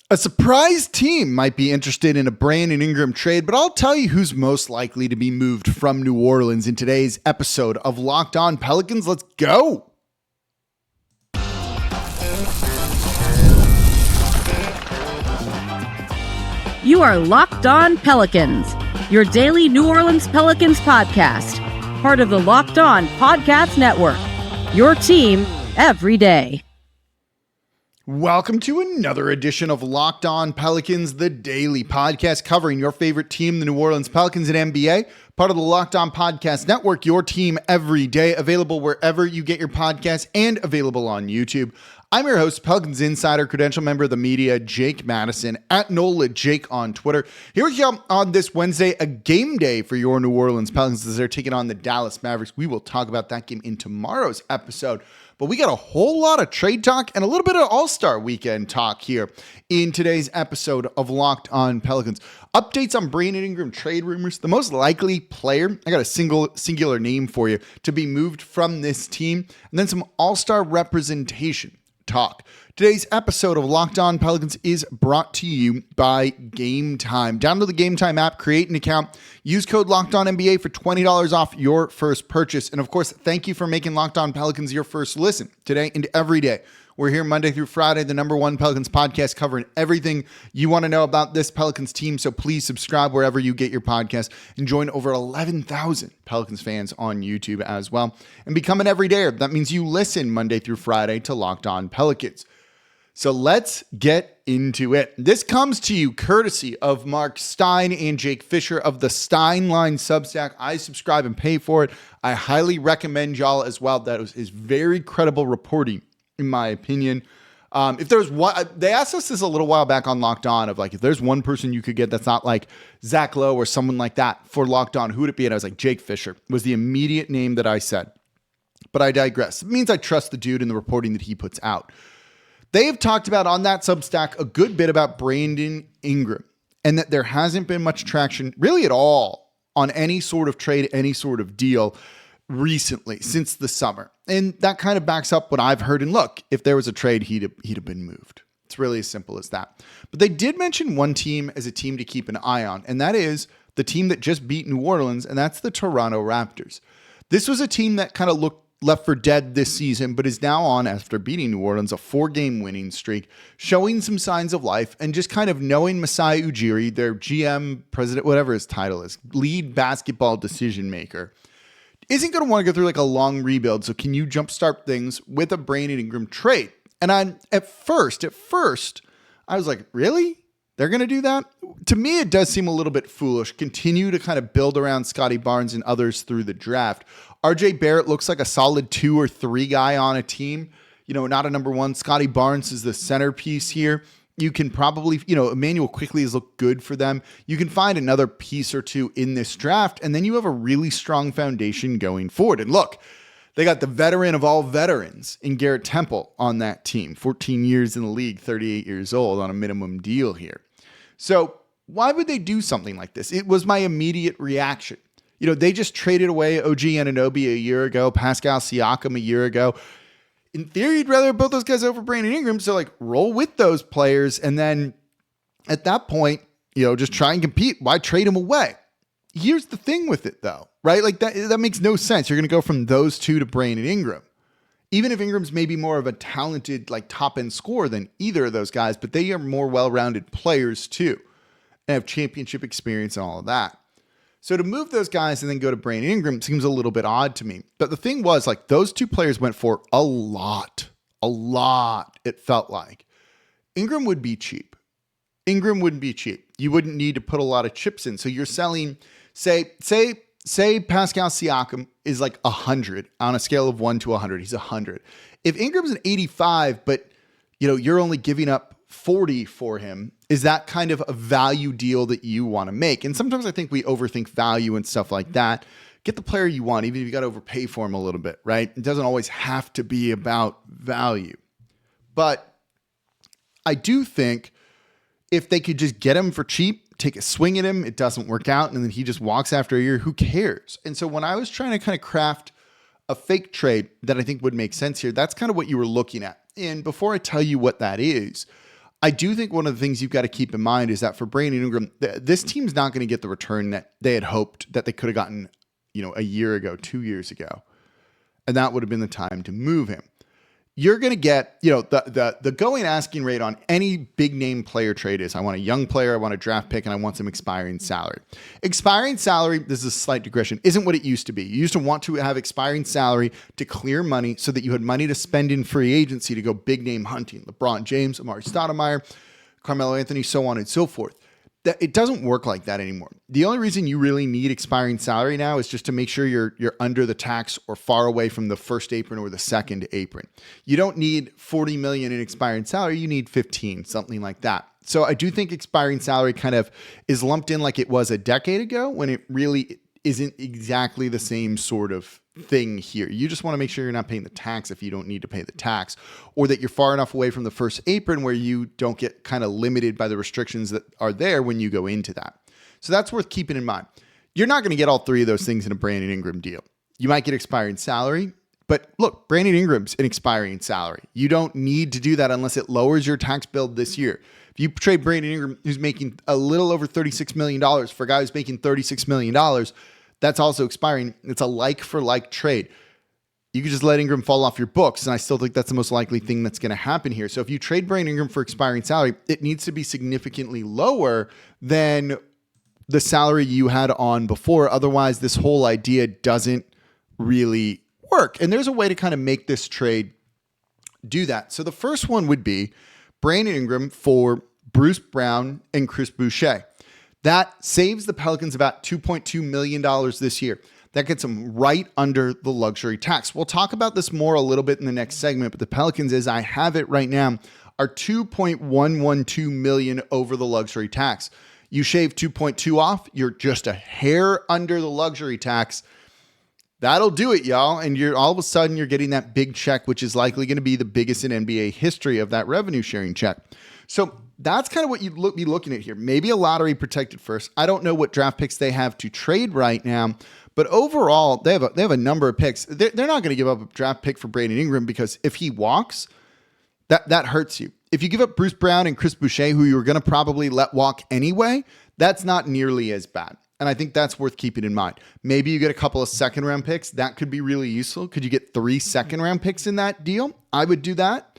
A surprise team might be interested in a Brandon Ingram trade, but I'll tell you who's most likely to be moved from New Orleans in today's episode of Locked On Pelicans. Let's go. You are Locked On Pelicans, your daily New Orleans Pelicans podcast, part of the Locked On Podcast Network, your team every day. Welcome to another edition of Locked On Pelicans, the daily podcast covering your favorite team, the New Orleans Pelicans and NBA, part of the Locked On Podcast Network, your team every day, available wherever you get your podcasts and available on YouTube. I'm your host, Pelicans Insider, credential member of the media, Jake Madison, at NOLA Jake on Twitter. Here we go on this Wednesday, a game day for your New Orleans Pelicans as they're taking on the Dallas Mavericks. We will talk about that game in tomorrow's episode. But we got a whole lot of trade talk and a little bit of All-Star Weekend talk here in today's episode of Locked On Pelicans. Updates on Brandon Ingram Trade Rumors. The most likely player, I got a singular name for you, to be moved from this team. And then some All-Star representation talk. Today's episode of Locked On Pelicans is brought to you by Game Time. Download the Game Time app, create an account, use code LOCKEDONNBA for $20 off your first purchase. And of course, thank you for making Locked On Pelicans your first listen today and every day. We're here Monday through Friday, the #1 Pelicans podcast covering everything you want to know about this Pelicans team. So please subscribe wherever you get your podcast and join over 11,000 Pelicans fans on YouTube as well. And become an everydayer. That means you listen Monday through Friday to Locked On Pelicans. So let's get into it. This comes to you courtesy of Mark Stein and Jake Fisher of the Stein Line Substack. I subscribe and pay for it. I highly recommend y'all as well. That is very credible reporting, in my opinion. If there's one, they asked us this a little while back on Locked On of like, if there's one person you could get that's not like Zach Lowe or someone like that for Locked On, who would it be? And I was like, Jake Fisher was the immediate name that I said. But I digress. It means I trust the dude in the reporting that he puts out. They have talked about on that Substack a good bit about Brandon Ingram and that there hasn't been much traction really at all on any sort of trade, any sort of deal recently since the summer. And that kind of backs up what I've heard. And look, if there was a trade, he'd have been moved. It's really as simple as that. But they did mention one team as a team to keep an eye on, and that is the team that just beat New Orleans, and that's the Toronto Raptors. This was a team that kind of looked left for dead this season, but is now on, after beating New Orleans, a 4-game winning streak, showing some signs of life, and just kind of knowing Masai Ujiri, their GM, president, whatever his title is, lead basketball decision maker, isn't going to want to go through like a long rebuild. So can you jumpstart things with a Brandon Ingram trade? And at first, I was like, really? They're going to do that? To me, it does seem a little bit foolish. Continue to kind of build around Scotty Barnes and others through the draft. RJ Barrett looks like a solid 2 or 3 guy on a team. You know, not a number 1. Scotty Barnes is the centerpiece here. You can probably, Emmanuel Quickley has looked good for them. You can find another piece or two in this draft, and then you have a really strong foundation going forward. And look, they got the veteran of all veterans in Garrett Temple on that team. 14 years in the league, 38 years old on a minimum deal here. So why would they do something like this? It was my immediate reaction. They just traded away OG Anunoby a year ago, Pascal Siakam a year ago. In theory, you'd rather both those guys over Brandon Ingram. So like roll with those players. And then at that point, just try and compete. Why trade them away? Here's the thing with it though, right? Like that makes no sense. You're going to go from those two to Brandon Ingram. Even if Ingram's maybe more of a talented, like top end scorer than either of those guys, but they are more well-rounded players too and have championship experience and all of that. So to move those guys and then go to Brandon Ingram seems a little bit odd to me. But the thing was, like, those two players went for a lot, it felt like. Ingram would be cheap. You wouldn't need to put a lot of chips in. So you're selling, say Pascal Siakam is like 100 on a scale of 1 to 100. He's 100. If Ingram's an 85, but you're only giving up 40 for him, is that kind of a value deal that you want to make? And sometimes I think we overthink value and stuff like that. Get the player you want, even if you got to overpay for him a little bit, right? It doesn't always have to be about value. But I do think if they could just get him for cheap, take a swing at him, it doesn't work out, and then he just walks after a year, who cares? And so when I was trying to kind of craft a fake trade that I think would make sense here, that's kind of what you were looking at. And before I tell you what that is, I do think one of the things you've got to keep in mind is that for Brandon Ingram, this team's not going to get the return that they had hoped that they could have gotten, a year ago, 2 years ago. And that would have been the time to move him. You're going to get, the going asking rate on any big name player trade is, I want a young player, I want a draft pick, and I want some expiring salary. Expiring salary, this is a slight digression, isn't what it used to be. You used to want to have expiring salary to clear money so that you had money to spend in free agency to go big name hunting. LeBron James, Amari Stoudemire, Carmelo Anthony, so on and so forth. It doesn't work like that anymore. The only reason you really need expiring salary now is just to make sure you're under the tax or far away from the first apron or the second apron. You don't need 40 million in expiring salary. You need 15, something like that. So I do think expiring salary kind of is lumped in like it was a decade ago when it really isn't exactly the same sort of thing here. You just want to make sure you're not paying the tax if you don't need to pay the tax, or that you're far enough away from the first apron where you don't get kind of limited by the restrictions that are there when you go into that. So that's worth keeping in mind. You're not going to get all three of those things in a Brandon Ingram deal. You might get expiring salary, but look, Brandon Ingram's an expiring salary. You don't need to do that unless it lowers your tax bill this year. If you trade Brandon Ingram, who's making a little over $36 million for a guy who's making $36 million, that's also expiring. It's a like for like trade. You could just let Ingram fall off your books, and I still think that's the most likely thing that's going to happen here. So if you trade Brandon Ingram for expiring salary, it needs to be significantly lower than the salary you had on before. Otherwise, this whole idea doesn't really work. And there's a way to kind of make this trade do that. So the first one would be Brandon Ingram for Bruce Brown and Chris Boucher. That saves the Pelicans about $2.2 million this year. That gets them right under the luxury tax. We'll talk about this more a little bit in the next segment, but the Pelicans, as I have it right now, are $2.112 million over the luxury tax. You shave 2.2 off, you're just a hair under the luxury tax. That'll do it, y'all. And you're all of a sudden you're getting that big check, which is likely going to be the biggest in NBA history of that revenue sharing check. So that's kind of what you'd be looking at here. Maybe a lottery protected first. I don't know what draft picks they have to trade right now, but overall they have a number of picks. They're not going to give up a draft pick for Brandon Ingram because if he walks, that hurts you. If you give up Bruce Brown and Chris Boucher, who you were going to probably let walk anyway, that's not nearly as bad. And I think that's worth keeping in mind. Maybe you get a couple of second round picks. That could be really useful. Could you get 3 second round picks in that deal? I would do that.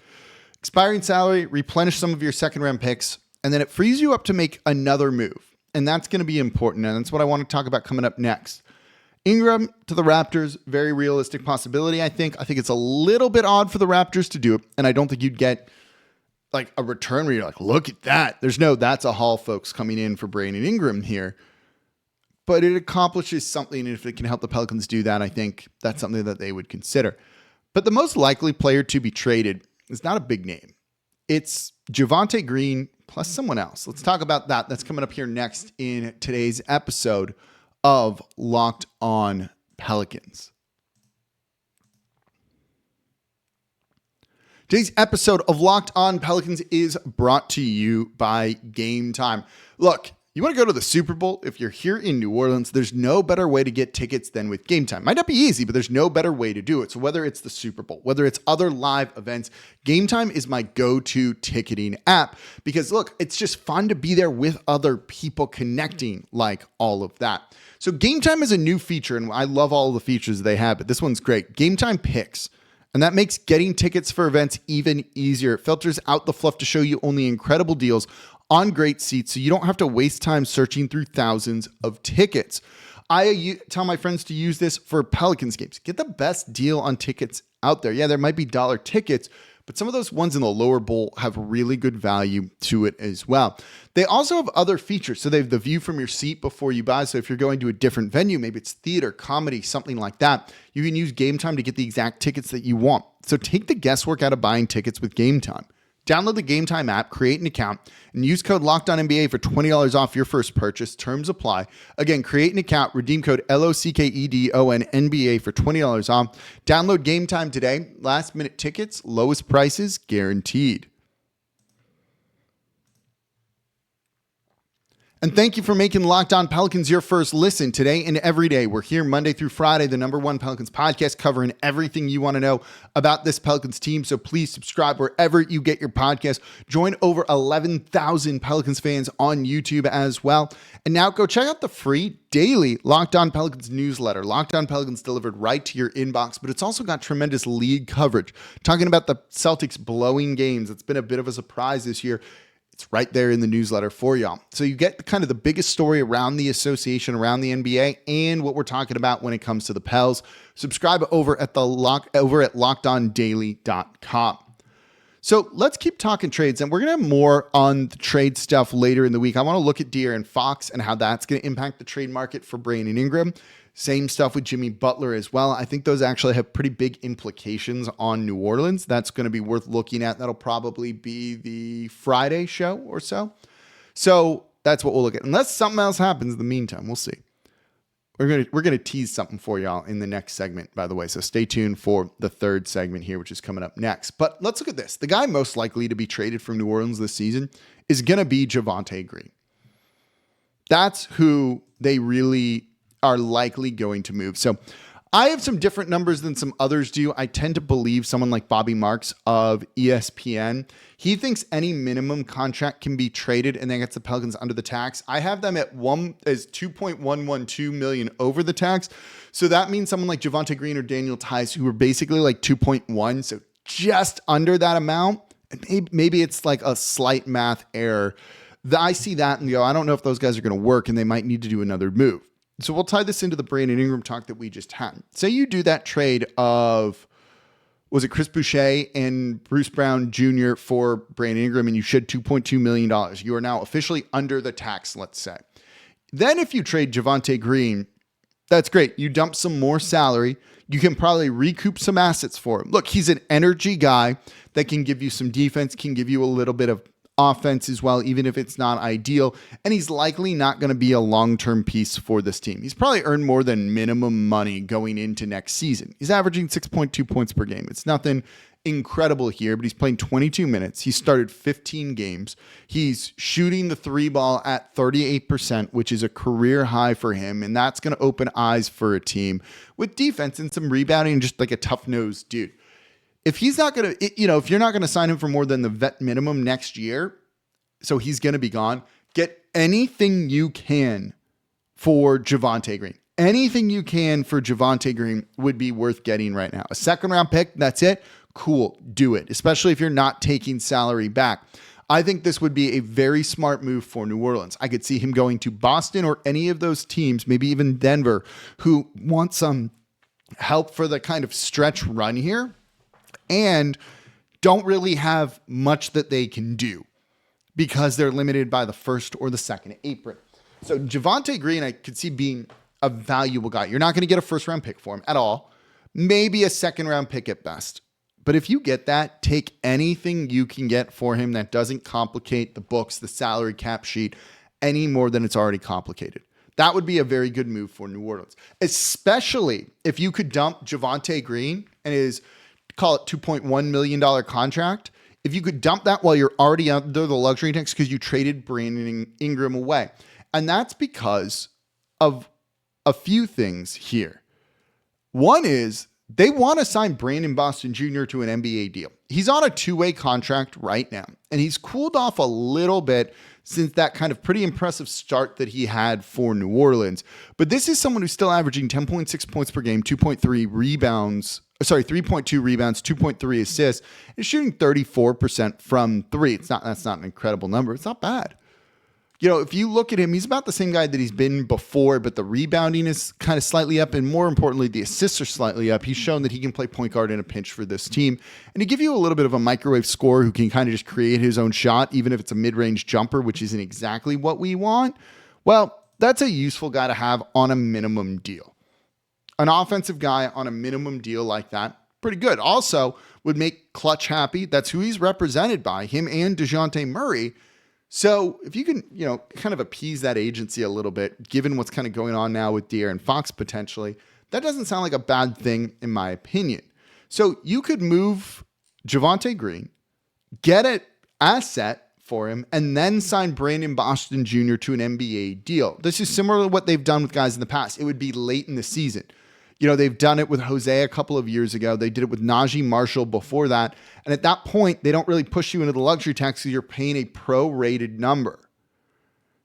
Expiring salary, replenish some of your second round picks, and then it frees you up to make another move. And that's going to be important. And that's what I want to talk about coming up next. Ingram to the Raptors, very realistic possibility, I think. I think it's a little bit odd for the Raptors to do it. And I don't think you'd get like a return where you're like, look at that. That's a haul, folks, coming in for Brandon Ingram here. But it accomplishes something. And if it can help the Pelicans do that, I think that's something that they would consider. But the most likely player to be traded is not a big name. It's Javonte Green plus someone else. Let's talk about that. That's coming up here next in today's episode of Locked On Pelicans. Today's episode of Locked On Pelicans is brought to you by Game Time. Look, you want to go to the Super Bowl? If you're here in New Orleans, there's no better way to get tickets than with Game Time. Might not be easy, but there's no better way to do it. So whether it's the Super Bowl, whether it's other live events, Game Time is my go-to ticketing app because look, it's just fun to be there with other people connecting like all of that. So Game Time is a new feature, and I love all of the features they have, but this one's great. Game Time Picks. And that makes getting tickets for events even easier. It filters out the fluff to show you only incredible deals on great seats so you don't have to waste time searching through thousands of tickets. I tell my friends to use this for Pelicans games. Get the best deal on tickets out there. Yeah, there might be dollar tickets, but some of those ones in the lower bowl have really good value to it as well. They also have other features. So they have the view from your seat before you buy. So if you're going to a different venue, maybe it's theater, comedy, something like that, you can use Game Time to get the exact tickets that you want. So take the guesswork out of buying tickets with Game Time. Download the Game Time app, create an account, and use code LOCKEDONNBA for $20 off your first purchase. Terms apply. Again, create an account, redeem code LOCKEDONNBA for $20 off. Download Game Time today. Last minute tickets, lowest prices guaranteed. And thank you for making Locked On Pelicans your first listen today and every day. We're here Monday through Friday, the #1 Pelicans podcast, covering everything you want to know about this Pelicans team. So please subscribe wherever you get your podcast. Join over 11,000 Pelicans fans on YouTube as well. And now go check out the free daily Locked On Pelicans newsletter. Locked On Pelicans delivered right to your inbox, but it's also got tremendous league coverage. Talking about the Celtics blowing games. It's been a bit of a surprise this year. It's right there in the newsletter for y'all. So you get kind of the biggest story around the association, around the NBA, and what we're talking about when it comes to the Pels. Subscribe over at LockedOnDaily.com. So let's keep talking trades, and we're going to have more on the trade stuff later in the week. I want to look at De'Aaron Fox and how that's going to impact the trade market for Brandon Ingram. Same stuff with Jimmy Butler as well. I think those actually have pretty big implications on New Orleans. That's going to be worth looking at. That'll probably be the Friday show or so. So that's what we'll look at. Unless something else happens in the meantime, we'll see. We're gonna tease something for y'all in the next segment, by the way. So stay tuned for the third segment here, which is coming up next. But let's look at this. The guy most likely to be traded from New Orleans this season is going to be Javante Green. That's who they really are likely going to move. So I have some different numbers than some others do. I tend to believe someone like Bobby Marks of ESPN. He thinks any minimum contract can be traded and then gets the Pelicans under the tax. I have them at $2.112 million over the tax. So that means someone like Javonte Green or Daniel Tice, who are basically like 2.1, so just under that amount. And maybe it's like a slight math error. I see that and go, I don't know if those guys are going to work, and they might need to do another move. So we'll tie this into the Brandon Ingram talk that we just had. Say you do that trade of, was it Chris Boucher and Bruce Brown Jr. for Brandon Ingram, and you shed $2.2 million. You are now officially under the tax, let's say. Then if you trade Javante Green, that's great. You dump some more salary. You can probably recoup some assets for him. Look, he's an energy guy that can give you some defense, can give you a little bit of offense as well, even if it's not ideal. And he's likely not going to be a long-term piece for this team. He's probably earned more than minimum money going into next season. He's averaging 6.2 points per game. It's nothing incredible here, but he's playing 22 minutes. He started 15 games. He's shooting the three ball at 38%, which is a career high for him. And that's going to open eyes for a team with defense and some rebounding and just like a tough-nosed dude. If he's not going to, if you're not going to sign him for more than the vet minimum next year, so he's going to be gone, get anything you can for Javante Green. Anything you can for Javante Green would be worth getting right now. A second round pick, that's it. Cool, do it, especially if you're not taking salary back. I think this would be a very smart move for New Orleans. I could see him going to Boston or any of those teams, maybe even Denver, who want some help for the kind of stretch run here and don't really have much that they can do because they're limited by the first or the second apron. So Javante Green, I could see being a valuable guy. You're not going to get a first round pick for him at all. Maybe a second round pick at best. But if you get that, take anything you can get for him that doesn't complicate the books, the salary cap sheet, any more than it's already complicated. That would be a very good move for New Orleans, especially if you could dump Javante Green and his, call it $2.1 million contract. If you could dump that while you're already under the luxury tax because you traded Brandon Ingram away. And that's because of a few things here. One is they want to sign Brandon Boston Jr. to an NBA deal. He's on a two-way contract right now, and he's cooled off a little bit since that kind of pretty impressive start that he had for New Orleans. But this is someone who's still averaging 10.6 points per game, 3.2 rebounds, 2.3 assists, and shooting 34% from three. That's not an incredible number. It's not bad. If you look at him, he's about the same guy that he's been before, but the rebounding is kind of slightly up, and more importantly, the assists are slightly up. He's shown that he can play point guard in a pinch for this team, and to give you a little bit of a microwave scorer who can kind of just create his own shot, even if it's a mid-range jumper, which isn't exactly what we want, well, that's a useful guy to have on a minimum deal. An offensive guy on a minimum deal like that, pretty good. Also, would make Clutch happy. That's who he's represented by, him and DeJounte Murray. So if you can, kind of appease that agency a little bit, given what's kind of going on now with De'Aaron Fox potentially, that doesn't sound like a bad thing in my opinion. So you could move Javante Green, get an asset for him and then sign Brandon Boston Jr. to an NBA deal. This is similar to what they've done with guys in the past. It would be late in the season. They've done it with Jose a couple of years ago. They did it with Najee Marshall before that. And at that point, they don't really push you into the luxury tax because you're paying a pro-rated number.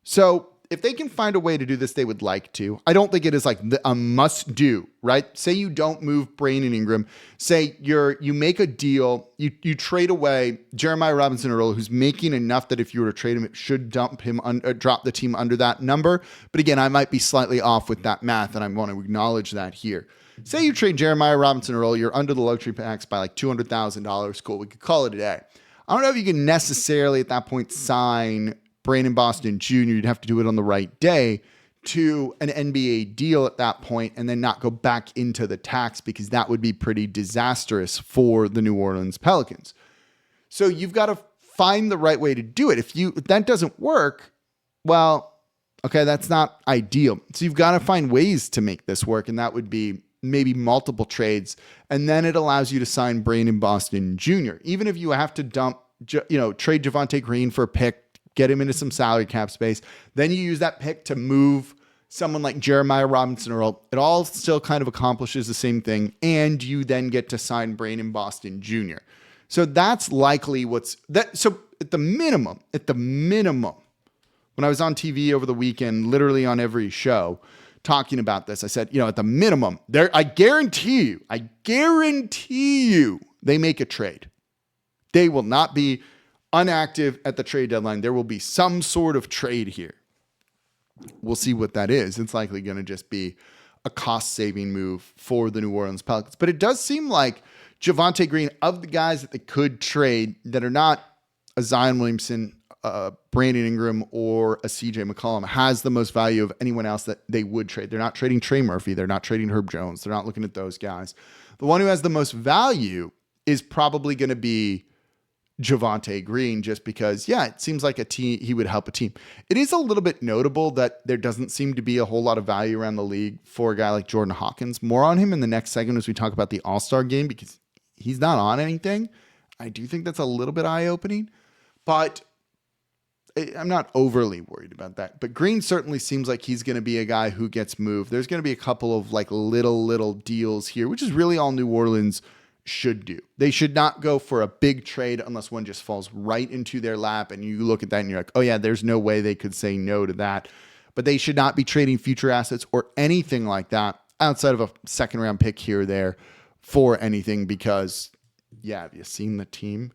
So if they can find a way to do this, they would like to. I don't think it is like a must do, right? Say you don't move Brandon Ingram. Say you make a deal, you trade away Jeremiah Robinson Earl, who's making enough that if you were to trade him, it should drop the team under that number. But again, I might be slightly off with that math, and I want to acknowledge that here. Say you trade Jeremiah Robinson Earl, you're under the luxury tax by like $200,000. Cool, we could call it a day. I don't know if you can necessarily at that point sign Brandon Boston Jr., you'd have to do it on the right day, to an NBA deal at that point and then not go back into the tax because that would be pretty disastrous for the New Orleans Pelicans. So you've got to find the right way to do it. If that doesn't work, well, okay, that's not ideal. So you've got to find ways to make this work, and that would be maybe multiple trades, and then it allows you to sign Brandon Boston Jr. Even if you have to trade Javante Green for a pick, get him into some salary cap space. Then you use that pick to move someone like Jeremiah Robinson Earl. It all still kind of accomplishes the same thing. And you then get to sign Brandon Boston Jr. So that's likely so at the minimum, when I was on TV over the weekend, literally on every show talking about this, I said, at the minimum I guarantee you they make a trade. They will not be unactive at the trade deadline. There will be some sort of trade here. We'll see what that is. It's likely going to just be a cost-saving move for the New Orleans Pelicans. But it does seem like Javonte Green, of the guys that they could trade that are not a Zion Williamson, Brandon Ingram, or a CJ McCollum, has the most value of anyone else that they would trade. They're not trading Trey Murphy. They're not trading Herb Jones. They're not looking at those guys. The one who has the most value is probably going to be Javonte Green, just because, it seems like he would help a team. It is a little bit notable that there doesn't seem to be a whole lot of value around the league for a guy like Jordan Hawkins. More on him in the next segment as we talk about the All-Star game, because he's not on anything. I do think that's a little bit eye-opening, but I'm not overly worried about that. But Green certainly seems like he's going to be a guy who gets moved. There's going to be a couple of like little deals here, which is really all New Orleans should do. They should not go for a big trade unless one just falls right into their lap and you look at that and you're like, oh yeah, there's no way they could say no to that. But they should not be trading future assets or anything like that outside of a second round pick here or there for anything, because have you seen the team?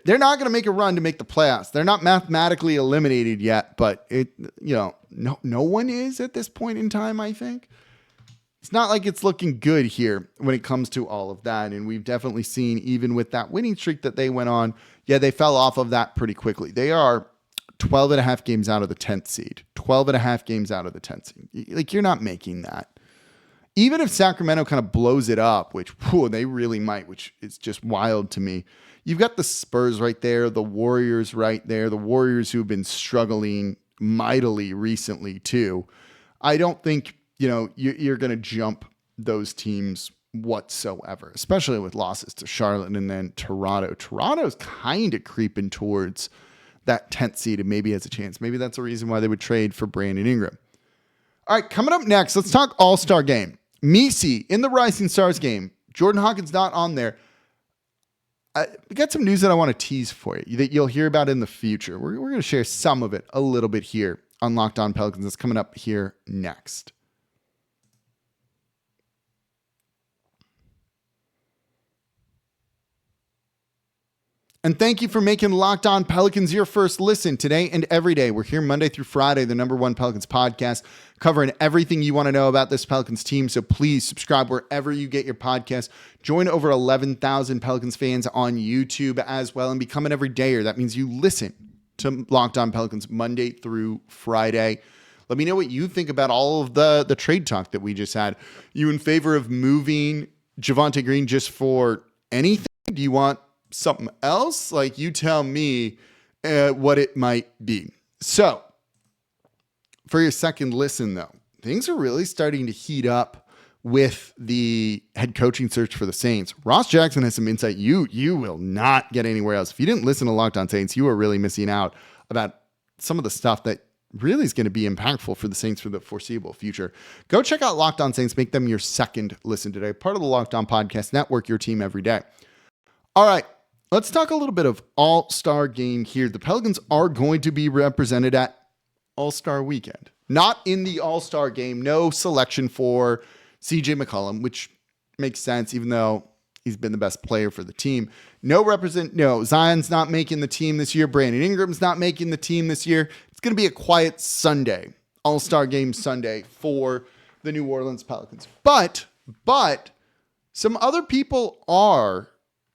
They're not going to make a run to make the playoffs. They're not mathematically eliminated yet, but no one is at this point in time, I think. It's not like it's looking good here when it comes to all of that. And we've definitely seen, even with that winning streak that they went on, they fell off of that pretty quickly. They are 12 and a half games out of the 10th seed. 12 and a half games out of the 10th seed. Like, you're not making that. Even if Sacramento kind of blows it up, which they really might, which is just wild to me. You've got the Spurs right there, the Warriors right there, the Warriors who've been struggling mightily recently too. I don't think you're going to jump those teams whatsoever, especially with losses to Charlotte and then Toronto. Toronto's kind of creeping towards that 10th seed and maybe has a chance. Maybe that's a reason why they would trade for Brandon Ingram. All right, coming up next, let's talk All-Star game. Missi in the Rising Stars game. Jordan Hawkins not on there. We got some news that I want to tease for you that you'll hear about in the future. We're going to share some of it a little bit here on Locked On Pelicans. That's coming up here next. And thank you for making Locked On Pelicans your first listen today and every day. We're here Monday through Friday, the #1 Pelicans podcast, covering everything you want to know about this Pelicans team. So please subscribe wherever you get your podcast. Join over 11,000 Pelicans fans on YouTube as well and become an everydayer. That means you listen to Locked On Pelicans Monday through Friday. Let me know what you think about all of the trade talk that we just had. You in favor of moving Javante Green just for anything? Do you want something else? Like, you tell me what it might be. So for your second listen though, things are really starting to heat up with the head coaching search for the Saints. Ross Jackson has some insight you will not get anywhere else. If you didn't listen to Locked On Saints, you are really missing out about some of the stuff that really is going to be impactful for the Saints for the foreseeable future. Go check out Locked On Saints. Make them your second listen today. Part of the Locked On Podcast Network, your team every day. All right, let's talk a little bit of All-Star Game here. The Pelicans are going to be represented at All-Star Weekend. Not in the All-Star Game. No selection for CJ McCollum, which makes sense, even though he's been the best player for the team. No, Zion's not making the team this year. Brandon Ingram's not making the team this year. It's going to be a quiet Sunday, All-Star Game Sunday for the New Orleans Pelicans. But some other people are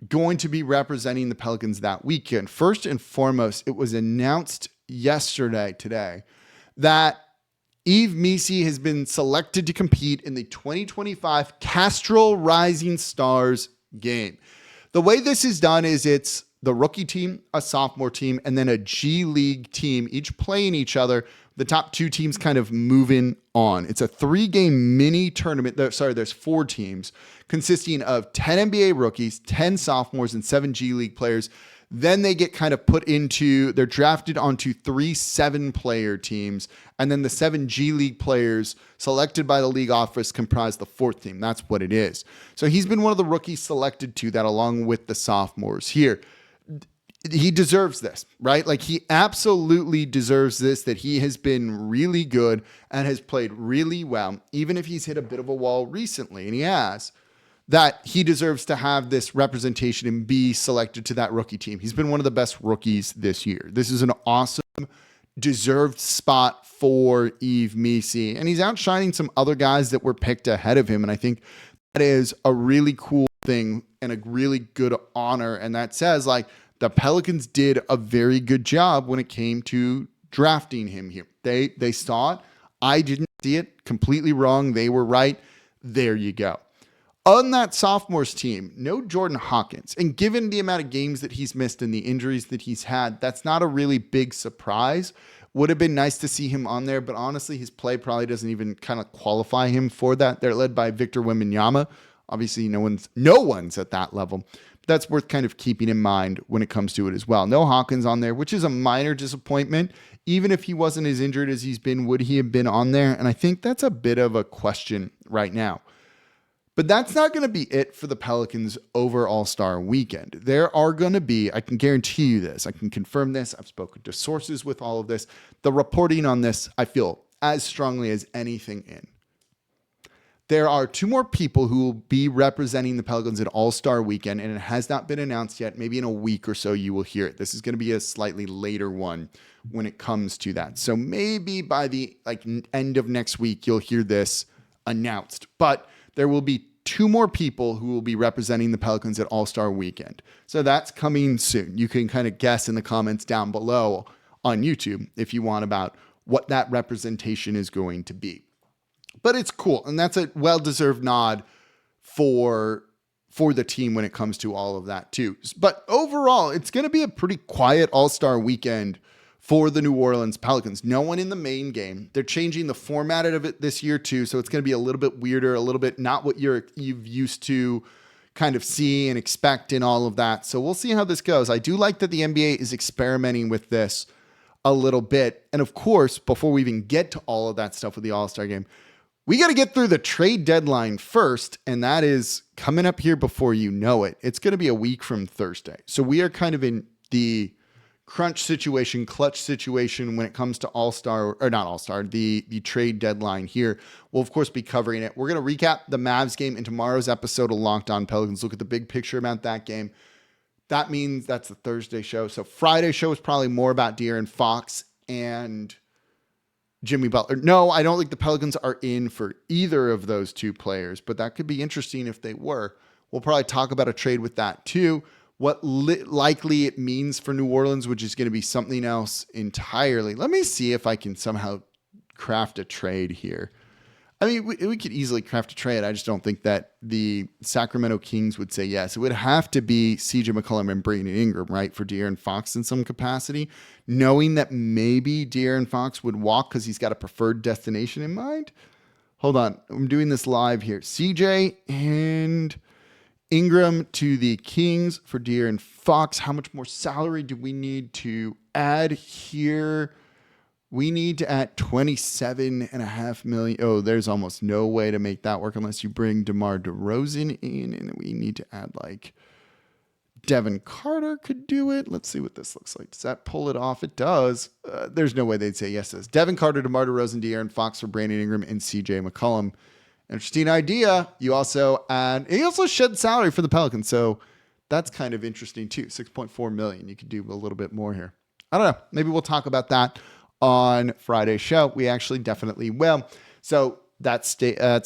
going to be representing the Pelicans that weekend. First and foremost, it was announced today, that Yves Missi has been selected to compete in the 2025 Castrol Rising Stars game. The way this is done is it's the rookie team, a sophomore team, and then a G League team, each playing each other. The top two teams kind of moving on. It's a 3-game mini tournament. There's 4 teams consisting of 10 NBA rookies, 10 sophomores, and 7 G League players. Then they get kind of they're drafted onto 3 7-player teams. And then the 7 G League players selected by the league office comprise the 4th team. That's what it is. So he's been one of the rookies selected to that, along with the sophomores here. He deserves this, right? Like, he absolutely deserves this, that he has been really good and has played really well, even if he's hit a bit of a wall recently, and he has. That he deserves to have this representation and be selected to that rookie team. He's been one of the best rookies this year. This is an awesome, deserved spot for Yves Missi. And he's outshining some other guys that were picked ahead of him. And I think that is a really cool thing and a really good honor. And that says, like, the Pelicans did a very good job when it came to drafting him here. They saw it. I didn't see it. Completely wrong. They were right. There you go. On that sophomores team, no Jordan Hawkins. And given the amount of games that he's missed and the injuries that he's had, that's not a really big surprise. Would have been nice to see him on there, but honestly, his play probably doesn't even kind of qualify him for that. They're led by Victor Wembanyama. Obviously, no one's at that level. But that's worth kind of keeping in mind when it comes to it as well. No Hawkins on there, which is a minor disappointment. Even if he wasn't as injured as he's been, would he have been on there? And I think that's a bit of a question right now. But that's not going to be it for the Pelicans over All-Star Weekend. There are going to be, I can guarantee you this, I can confirm this, I've spoken to sources with all of this. The reporting on this, I feel as strongly as anything in. There are 2 more people who will be representing the Pelicans at All-Star Weekend, and it has not been announced yet. Maybe in a week or so you will hear it. This is going to be a slightly later one when it comes to that. So maybe by the end of next week, you'll hear this announced. But there will be 2 more people who will be representing the Pelicans at All-Star Weekend. So that's coming soon. You can kind of guess in the comments down below on YouTube if you want about what that representation is going to be. But it's cool, and that's a well-deserved nod for the team when it comes to all of that too. But overall, it's going to be a pretty quiet All-Star Weekend for the New Orleans Pelicans. No one in the main game. They're changing the format of it this year too, so it's going to be a little bit weirder, a little bit not what you've used to kind of see and expect in all of that. So we'll see how this goes. I do like that the NBA is experimenting with this a little bit. And of course, before we even get to all of that stuff with the All-Star game, we got to get through the trade deadline first, and that is coming up here before you know it. It's going to be a week from Thursday. So we are kind of in the clutch situation when it comes to the trade deadline here. We'll, of course, be covering it. We're going to recap the Mavs game in tomorrow's episode of Locked On Pelicans, look at the big picture about that game. That means that's the Thursday show. So Friday's show is probably more about De'Aaron Fox and Jimmy Butler. No, I don't think the Pelicans are in for either of those 2 players, but that could be interesting if they were. We'll probably talk about a trade with that too. What likely it means for New Orleans, which is going to be something else entirely. Let me see if I can somehow craft a trade here. I mean, we could easily craft a trade. I just don't think that the Sacramento Kings would say yes. It would have to be CJ McCollum and Brandon Ingram, right, for De'Aaron Fox in some capacity, knowing that maybe De'Aaron Fox would walk because he's got a preferred destination in mind. Hold on. I'm doing this live here. CJ and Ingram to the Kings for De'Aaron Fox. How much more salary do we need to add here? We need to add $27.5 million. Oh, there's almost no way to make that work unless you bring DeMar DeRozan in, and we need to add like Devin Carter could do it. Let's see what this looks like. Does that pull it off? It does. There's no way they'd say yes to this. Devin Carter, DeMar DeRozan, De'Aaron Fox for Brandon Ingram, and CJ McCollum. Interesting idea. You also shed salary for the Pelicans, so that's kind of interesting too. $6.4 million. You could do a little bit more here. I don't know. Maybe we'll talk about that on Friday's show. We actually definitely will. So that's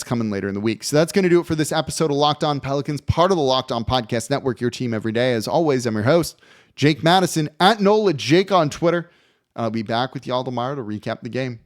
coming later in the week. So that's going to do it for this episode of Locked On Pelicans, part of the Locked On Podcast Network, your team every day. As always, I'm your host, Jake Madison, at NOLA Jake on Twitter. I'll be back with y'all tomorrow to recap the game.